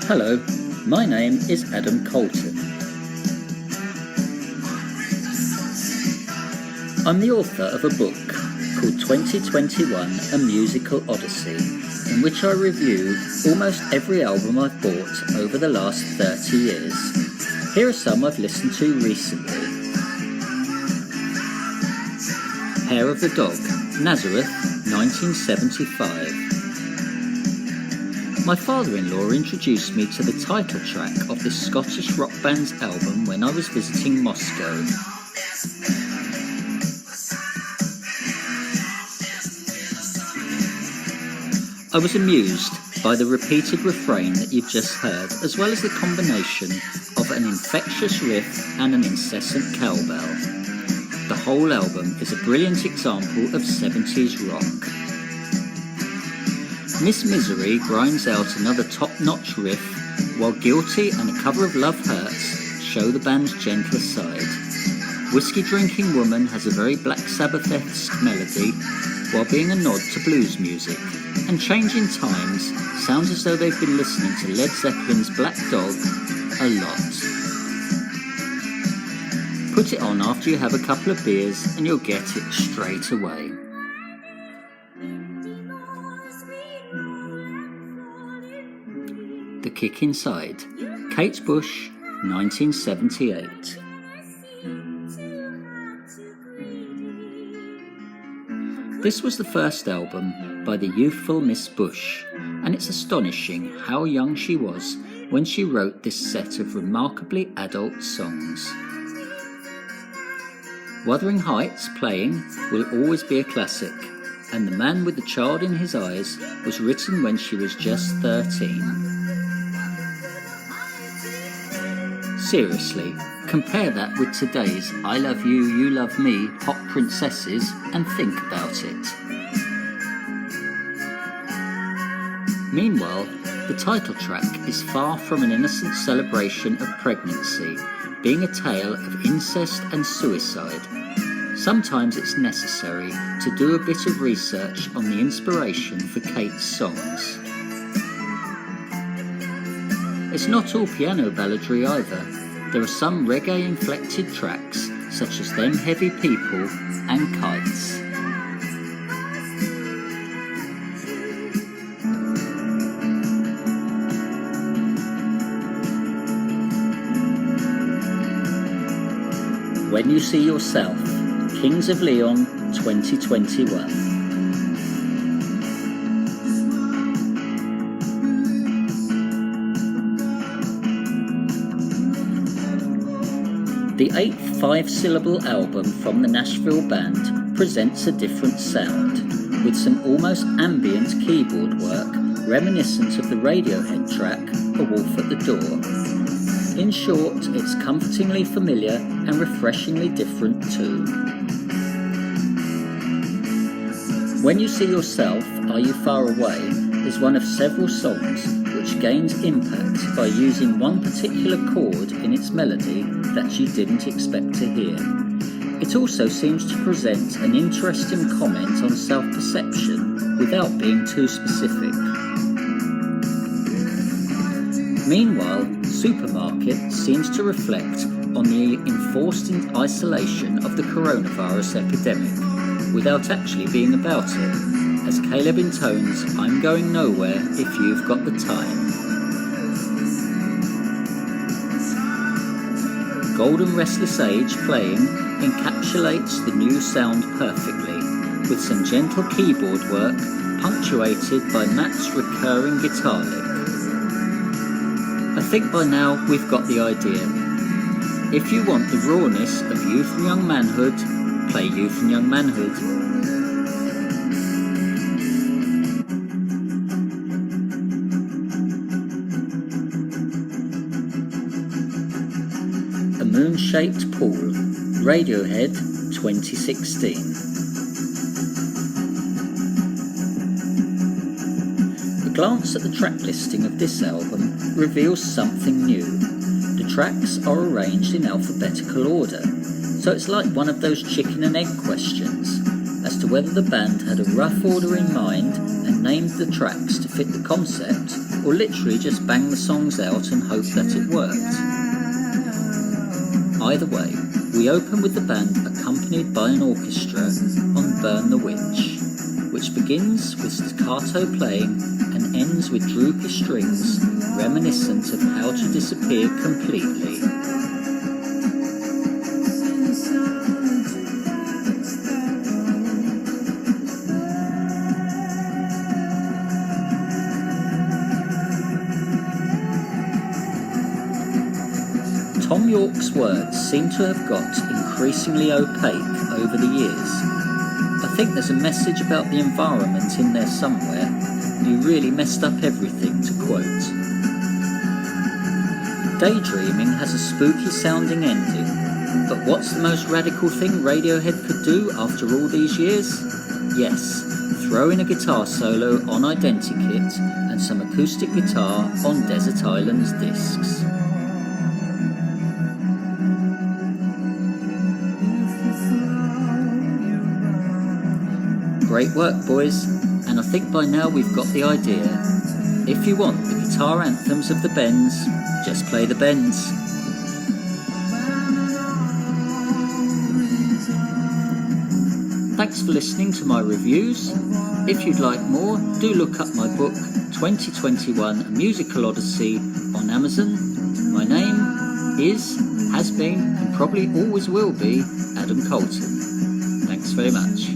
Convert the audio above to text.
Hello, my name is Adam Colton. I'm the author of a book called 2021 A Musical Odyssey, in which I review almost every album I've bought over the last 30 years. Here are some I've listened to recently. Hair of the Dog, Nazareth, 1975. My father-in-law introduced me to the title track of this Scottish rock band's album when I was visiting Moscow. I was amused by the repeated refrain that you've just heard, as well as the combination of an infectious riff and an incessant cowbell. The whole album is a brilliant example of 70s rock. Miss Misery grinds out another top-notch riff, while Guilty and a cover of Love Hurts show the band's gentler side. Whiskey-drinking Woman has a very Black Sabbath-esque melody, while being a nod to blues music, and Changing Times sounds as though they've been listening to Led Zeppelin's Black Dog a lot. Put it on after you have a couple of beers and you'll get it straight away. The Kick Inside, Kate Bush, 1978. This was the first album by the youthful Miss Bush, and it's astonishing how young she was when she wrote this set of remarkably adult songs. Wuthering Heights Playing will always be a classic, and The Man with the Child in His Eyes was written when she was just 13. Seriously, compare that with today's I Love You, You Love Me pop princesses and think about it. Meanwhile, the title track is far from an innocent celebration of pregnancy, being a tale of incest and suicide. Sometimes it's necessary to do a bit of research on the inspiration for Kate's songs. It's not all piano balladry either. There are some reggae-inflected tracks, such as Them Heavy People and Kites. When You See Yourself, Kings of Leon, 2021. The eighth five-syllable album from the Nashville band presents a different sound, with some almost ambient keyboard work reminiscent of the Radiohead track A Wolf at the Door. In short, it's comfortingly familiar and refreshingly different too. When You See Yourself, Are You Far Away is one of several songs which gains impact by using one particular chord in its melody that you didn't expect to hear. It also seems to present an interesting comment on self-perception without being too specific. Meanwhile, Supermarket seems to reflect on the enforced isolation of the coronavirus epidemic without actually being about it, as Caleb intones I'm Going Nowhere If You've Got the Time. Golden Restless Age Playing encapsulates the new sound perfectly, with some gentle keyboard work punctuated by Matt's recurring guitar lick. I think by now we've got the idea. If you want the rawness of Youth and Young Manhood, play Youth and Young Manhood. A Moon-Shaped Pool, Radiohead, 2016. A glance at the track listing of this album reveals something new. The tracks are arranged in alphabetical order, so it's like one of those chicken and egg questions as to whether the band had a rough order in mind and named the tracks to fit the concept, or literally just banged the songs out and hoped that it worked. Either way, we open with the band accompanied by an orchestra on Burn the Witch, which begins with staccato playing and ends with droopy strings reminiscent of How to Disappear Completely. Tom York's words seem to have got increasingly opaque over the years. I think there's a message about the environment in there somewhere. You really messed up everything, to quote. Daydreaming has a spooky sounding ending, but what's the most radical thing Radiohead could do after all these years? Yes, throw in a guitar solo on Identikit and some acoustic guitar on Desert Island's discs. Great work, boys, and I think by now we've got the idea. If you want the guitar anthems of the bends, just play the bends. Thanks for listening to my reviews. If you'd like more, do look up my book 2021 A Musical Odyssey on Amazon. My name is, has been, and probably always will be Adam Colton. Thanks very much.